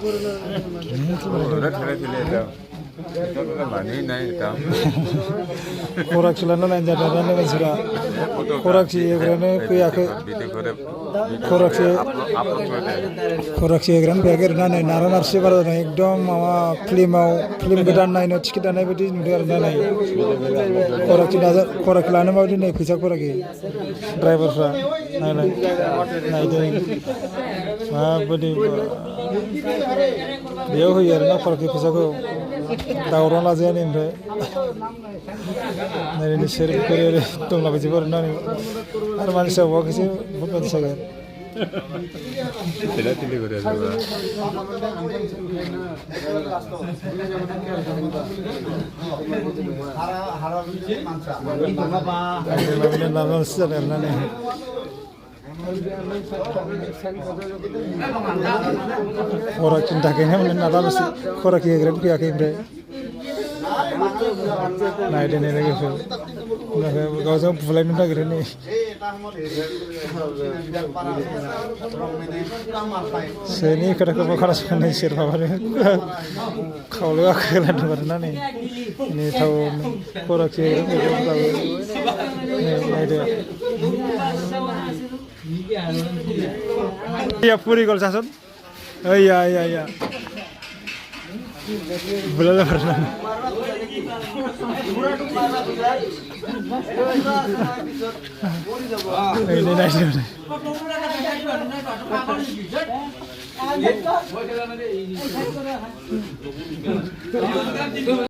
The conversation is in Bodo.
Rất là thì lên đâu. Cho các bạn đi này tao. Korak chilana lain jadinya nih mansura. Korak sih egrane kuyake. Korak sih egrane kuyake rana nara narsi baru nih ekdom mama film gedan naik no cikita naik beti nuder naik. Korak lana mau di naik pisah korak driver sa naik deh. Mah beti dia hujan na korak pisah ko. Tauran aja nih bre. Nari ini share kiri tuh nggak bisa baru nani. Arman sih wah sih bukan saja. Tidak tinggi kau dah. Lalu sih ada nani. Korak cinta kayaknya mana lalu sih korak ya keren kayak bre. Nah ini lagi tuh. Nah kau sama pulai minta keren nih. Seni kada kau karas mana sih apa nih? Kau lewat keren mana nih? Ini tahu korak sih keren tahu. Nih dia. Iya puri kalau sason. Oh iya. Belum pernah. Ini nice.